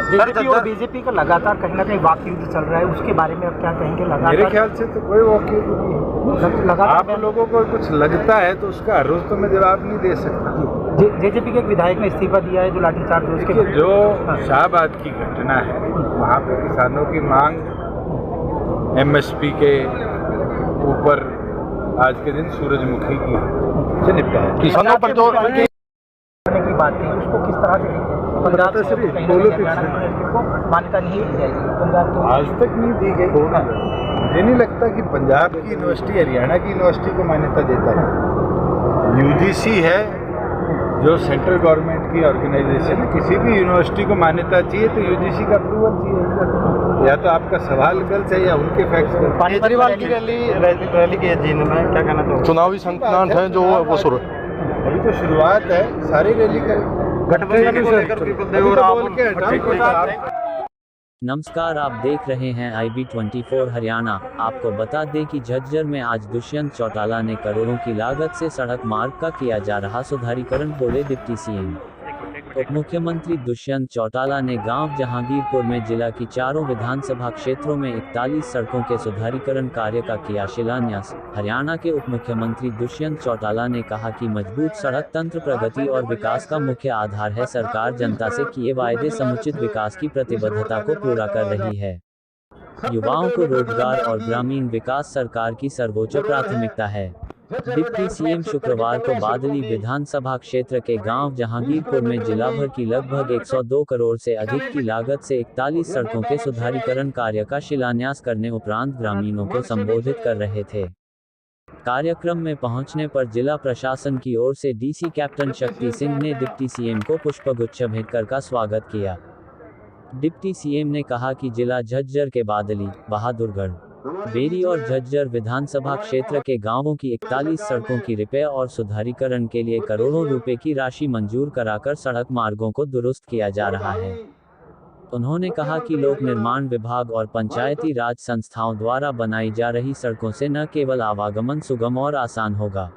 JJP और BJP का लगातार कहीं ना कहीं वाक युद्ध चल रहा है, उसके बारे में आप क्या कहेंगे? लगातार मेरे ख्याल से तो कोई वाक युद्ध नहीं है। आप लोगों को कुछ लगता है तो उसका हर रोज तो मैं जवाब नहीं दे सकता। जेजेपी के एक विधायक ने इस्तीफा दिया है जो लाठीचार्ज उसके जो शाहबाद की घटना है, वहाँ पे किसानों की मांग MSP के ऊपर आज के दिन सूरजमुखी की से निपटा है। किसानों पर जो की बात थी उसको किस तरह से देखते हैं? पंजाब से मान्यता नहीं दी जाएगी पंजाब को, आज तक नहीं दी गई। मुझे नहीं लगता कि पंजाब की यूनिवर्सिटी हरियाणा की यूनिवर्सिटी को मान्यता देता है। UGC है जो सेंट्रल गवर्नमेंट की ऑर्गेनाइजेशन है। किसी भी यूनिवर्सिटी को मान्यता चाहिए तो UGC का अप्रूवल चाहिए। या तो आपका सवाल गलत है या उनके फैक्ट्स गलत। केजरीवाल की रैली के जीन में क्या कहना चाहूँ? चुनावी संकट है जो वो शुरू, अभी तो शुरुआत है, सारी रैली करें। गठबंधन को लेकर नमस्कार, आप देख रहे हैं IB24 हरियाणा। आपको बता दें कि झज्जर में आज दुष्यंत चौटाला ने करोड़ों की लागत से सड़क मार्ग का किया जा रहा सुधारीकरण बोले डिप्टी CM। उप मुख्यमंत्री दुष्यंत चौटाला ने गांव जहांगीरपुर में जिला की चारों विधानसभा क्षेत्रों में 41 सड़कों के सुधारीकरण कार्य का किया शिलान्यास। हरियाणा के उप मुख्यमंत्री दुष्यंत चौटाला ने कहा कि मजबूत सड़क तंत्र प्रगति और विकास का मुख्य आधार है। सरकार जनता से किए वायदे समुचित विकास की प्रतिबद्धता को पूरा कर रही है। युवाओं को रोजगार और ग्रामीण विकास सरकार की सर्वोच्च प्राथमिकता है। डिप्टी CM शुक्रवार को बादली विधानसभा क्षेत्र के गांव जहांगीरपुर में जिला भर की लगभग 102 करोड़ से अधिक की लागत से 41 सड़कों के सुधारीकरण कार्य का शिलान्यास करने उपरांत ग्रामीणों को संबोधित कर रहे थे। कार्यक्रम में पहुंचने पर जिला प्रशासन की ओर से DC कैप्टन शक्ति सिंह ने डिप्टी CM को पुष्पगुच्छ भेंट कर का स्वागत किया। डिप्टी CM ने कहा कि जिला झज्जर के बादली, बहादुरगढ़, बेरी और झज्जर विधानसभा क्षेत्र के गांवों की 41 सड़कों की रिपेयर और सुधारीकरण के लिए करोड़ों रुपए की राशि मंजूर कराकर सड़क मार्गों को दुरुस्त किया जा रहा है। उन्होंने कहा कि लोक निर्माण विभाग और पंचायती राज संस्थाओं द्वारा बनाई जा रही सड़कों से न केवल आवागमन सुगम और आसान होगा,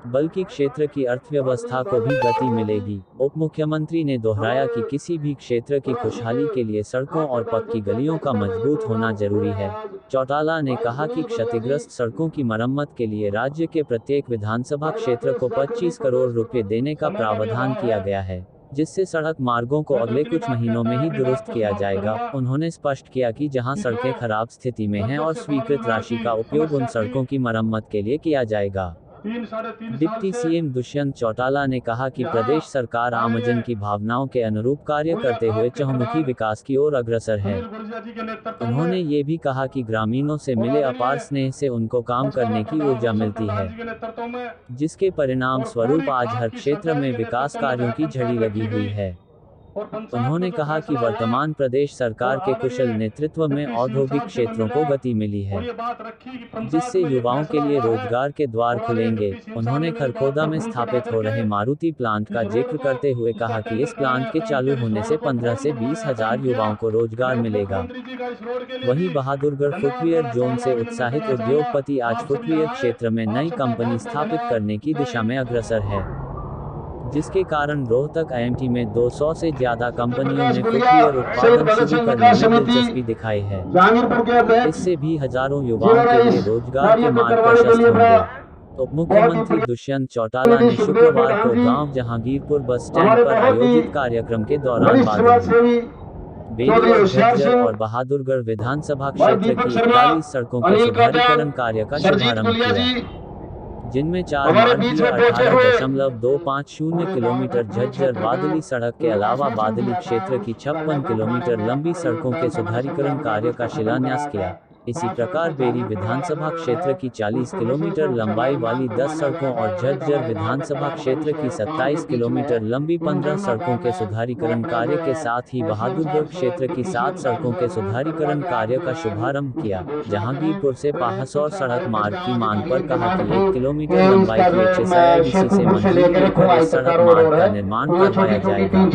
बल्कि क्षेत्र की अर्थव्यवस्था को भी गति मिलेगी। उप मुख्यमंत्री ने दोहराया कि किसी भी क्षेत्र की खुशहाली के लिए सड़कों और पक्की गलियों का मजबूत होना जरूरी है। चौटाला ने कहा कि क्षतिग्रस्त सड़कों की मरम्मत के लिए राज्य के प्रत्येक विधानसभा क्षेत्र को 25 करोड़ रुपए देने का प्रावधान किया गया है, जिससे सड़क मार्गों को अगले कुछ महीनों में ही दुरुस्त किया जाएगा। उन्होंने स्पष्ट किया कि जहां सड़कें खराब स्थिति में हैं और स्वीकृत राशि का उपयोग उन सड़कों की मरम्मत के लिए किया जाएगा। डिप्टी CM दुष्यंत चौटाला ने कहा कि प्रदेश सरकार आमजन की भावनाओं के अनुरूप कार्य करते हुए चहुमुखी विकास की ओर अग्रसर है। उन्होंने ये भी कहा कि ग्रामीणों से मिले अपार स्नेह से उनको काम करने की ऊर्जा मिलती है, जिसके परिणाम स्वरूप आज हर क्षेत्र में विकास कार्यों की झड़ी लगी हुई है। उन्होंने कहा कि वर्तमान प्रदेश सरकार के कुशल नेतृत्व में औद्योगिक क्षेत्रों को गति मिली है, जिससे युवाओं के लिए रोजगार के द्वार खुलेंगे। उन्होंने खरखोदा में स्थापित हो रहे मारुति प्लांट का जिक्र करते हुए कहा कि इस प्लांट के चालू होने से 15 से 20 हजार युवाओं को रोजगार मिलेगा। वहीं बहादुरगढ़ फुटवियर जोन से उत्साहित उद्योगपति आज फुटवियर क्षेत्र में नई कंपनी स्थापित करने की दिशा में अग्रसर है, जिसके कारण रोहतक IMT में 200 से ज्यादा कंपनियों ने फुटवियर उत्पादन शुरू करने में दिलचस्पी दिखाई है। इससे भी हजारों युवाओं के लिए रोजगार के मार्ग प्रशस्त होंगे। उप मुख्यमंत्री दुष्यंत चौटाला ने शुक्रवार को गांव जहांगीरपुर बस स्टैंड पर आयोजित कार्यक्रम के दौरान बादली, बेरी और झज्जर और बहादुरगढ़ विधानसभा क्षेत्र की 41 सड़कों के सुधारीकरण कार्य का शुभारंभ किया, जिनमें 4 मार्ग की 18.250 किलोमीटर झज्जर बादली सड़क के अलावा बादली क्षेत्र की 56 किलोमीटर लंबी सड़कों के सुधारीकरण कार्य का शिलान्यास किया। इसी प्रकार बेरी विधानसभा क्षेत्र की 40 किलोमीटर लंबाई वाली 10 सड़कों और झज्जर विधानसभा क्षेत्र की 27 किलोमीटर लंबी 15 सड़कों के सुधारीकरण कार्य के साथ ही बहादुरगढ़ क्षेत्र की 7 सड़कों के सुधारीकरण कार्य का शुभारंभ किया। जहांगीरपुर से पाहसौर सड़क मार्ग की मांग पर कहा कि 1 किलोमीटर लंबाई की HSIIDC से मंजूरी लेकर इस सड़क मार्ग का निर्माण करवाया जाएगा।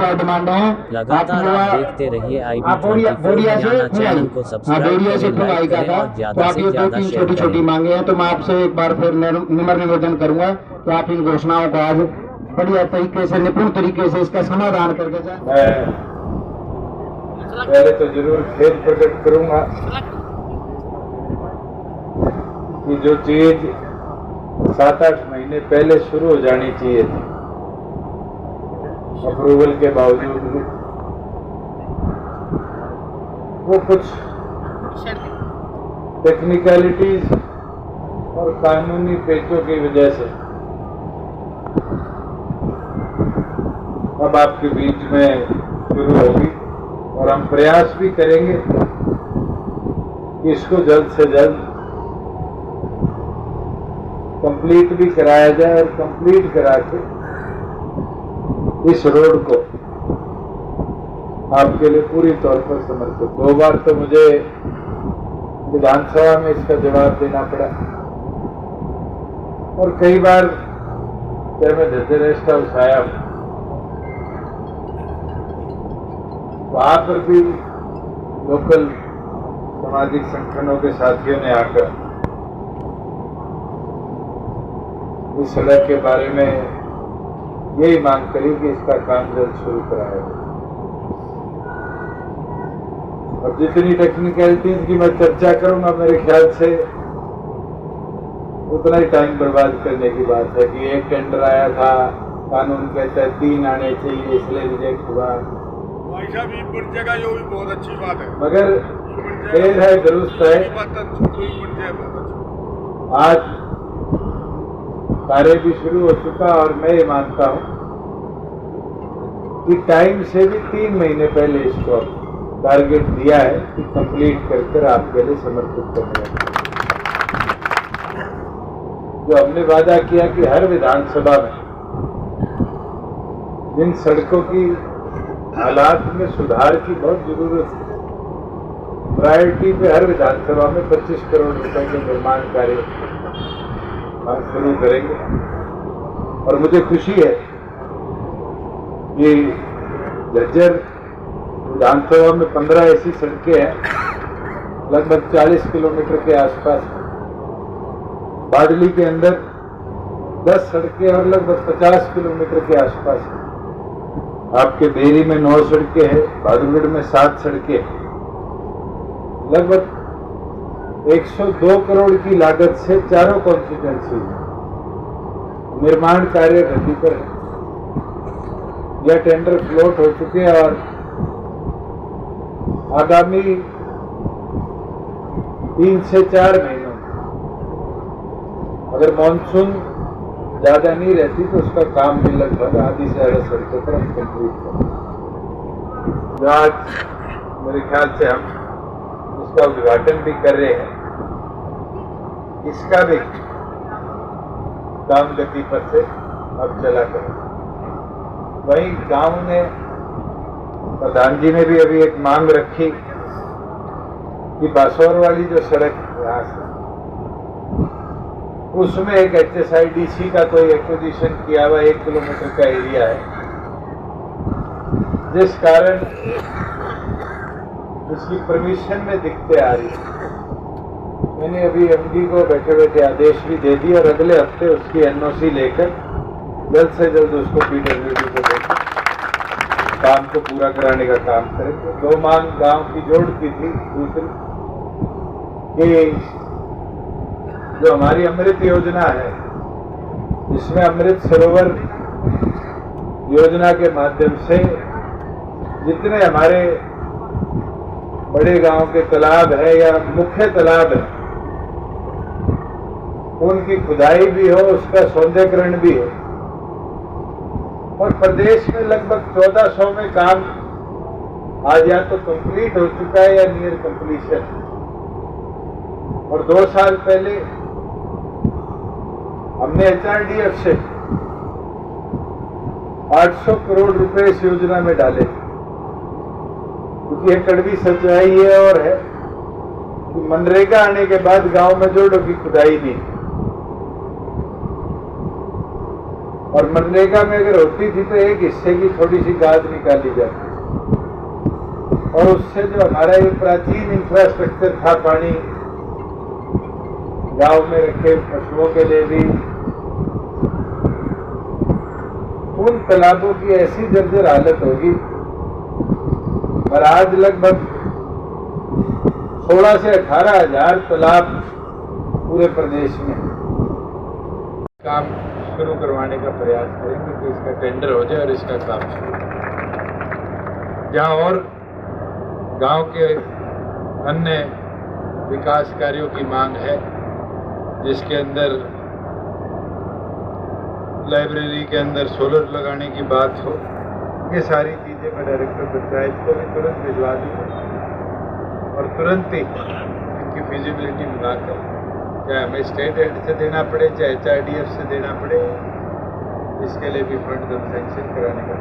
लगातार आप देखते रहिए IB24 हरियाणा चैनल को सब्सक्राइब करें, लाइक करें और ज्यादा से ज्यादा शेयर करें। छोटी मांगे हैं तो मैं आपसे एक बार फिर निम्र निवेदन करूंगा कि आप इन घोषणाओं को आज बढ़िया तरीके से, निपुण तरीके से इसका समाधान करके जाए। पहले तो जरूर खेद प्रकट करूंगा कि जो चीज 7-8 महीने पहले शुरू हो जानी चाहिए थी, अप्रूवल के बावजूद भी, वो कुछ टेक्निकलिटीज और कानूनी पेचों की वजह से अब आपके बीच में शुरू होगी और हम प्रयास भी करेंगे कि इसको जल्द से जल्द कंप्लीट भी कराया जाए और कंप्लीट करा के इस रोड को आपके लिए पूरी तौर पर समर्पित। 2 बार तो मुझे विधानसभा में इसका जवाब देना पड़ा और कई बार जब मैं रेस्ट हाउस आया वहां पर भी लोकल सामाजिक संगठनों के साथियों ने आकर इस सड़क के बारे में यही मांग करी कि इसका काम जल्द शुरू कराया जाए। और जितनी टेक्निकलिटीज की मैं चर्चा करूंगा मेरे ख्याल से उतना ही टाइम बर्बाद करने की बात है कि एक टेंडर आया था, कानून कहता है 3 आने चाहिए इसलिए रिजेक्ट हुआ। जो भी बहुत अच्छी बात है, मगर खेल है दुरुस्त है। आज कार्य भी शुरू हो चुका और मैं ये मानता हूं कि टाइम से भी 3 महीने पहले इसको टारगेट दिया है कि कंप्लीट कर आपके लिए समर्पित करने का। जो हमने वादा किया कि हर विधानसभा में जिन सड़कों की हालात में सुधार की बहुत जरूरत है, प्रायोरिटी पे हर विधानसभा में 25 करोड़ रुपए के निर्माण कार्य हम शुरू करेंगे। और मुझे खुशी है कि झज्जर विधानसभा में 15 ऐसी सड़कें हैं लगभग 40 किलोमीटर के आसपास, बादली के अंदर 10 सड़कें और लगभग 50 किलोमीटर के आसपास, आपके बेरी में 9 सड़कें हैं, बहादुरगढ़ में 7 सड़कें, लगभग 102 करोड़ की लागत से चारों कॉन्स्टिट्यूएंसी निर्माण कार्य गति पर है। यह टेंडर फ्लोट हो चुके हैं और आगामी 3 से 4 महीनों में अगर मानसून ज्यादा नहीं रहती तो उसका काम भी लगभग आधी से ज्यादा सड़कों पर हम कंप्लीट करें। आज मेरे ख्याल से हम इसका उद्घाटन भी कर रहे हैं, इसका भी काम गति पर से अब चला करें। वहीं गांव ने प्रधान जी ने भी अभी एक मांग रखी कि बासौर वाली जो सड़क यहाँ से उसमें एक HSIDC का कोई एक्विजिशन किया हुआ 1 किलोमीटर का एरिया है, जिस कारण उसकी परमिशन में दिक्कतें आ रही है। मैंने अभी MD को बैठे बैठे आदेश भी दे दिए और अगले हफ्ते उसकी NOC लेकर जल्द से जल्द उसको PWD को देकर काम को पूरा कराने का काम करेंगे। 2 मांग गांव की जोड़ती थी, दूसरी कि जो हमारी अमृत योजना है इसमें अमृत सरोवर योजना के माध्यम से जितने हमारे बड़े गांव के तालाब है या मुख्य तालाब है उनकी खुदाई भी हो, उसका सौंदर्यीकरण भी हो। और प्रदेश में लगभग 1400 में काम आज या तो कंप्लीट हो चुका है या नियर कंप्लीशन। और 2 साल पहले हमने HRDF से 800 करोड़ रुपए इस योजना में डाले, क्योंकि यह कड़वी सच्चाई है और है कि मनरेगा आने के बाद गांव में जोड़ों की खुदाई नहीं, और मनरेगा में अगर होती थी तो एक हिस्से की थोड़ी सी गाद निकाली जाती और उससे जो हमारा ये प्राचीन इंफ्रास्ट्रक्चर था, पानी गांव में रखे पशुओं के लिए भी, उन तालाबों की ऐसी जर्जर हालत होगी और आज लगभग 16 से 18,000 तालाब पूरे प्रदेश में काम शुरू करवाने का प्रयास करेंगे कि इसका टेंडर हो जाए और इसका काम शुरू हो। जहाँ और गांव के अन्य विकास कार्यों की मांग है, जिसके अंदर लाइब्रेरी के अंदर सोलर लगाने की बात हो, ये सारी चीज़ें मैं डायरेक्टर पंचायत को भी तुरंत भिजवा दूँगा और तुरंत ही इनकी फिजिबिलिटी मंगाकर, चाहे हमें स्टेट एड से देना पड़े चाहे HRDF से देना पड़े, इसके लिए भी फंड हम सेंक्शन कराने का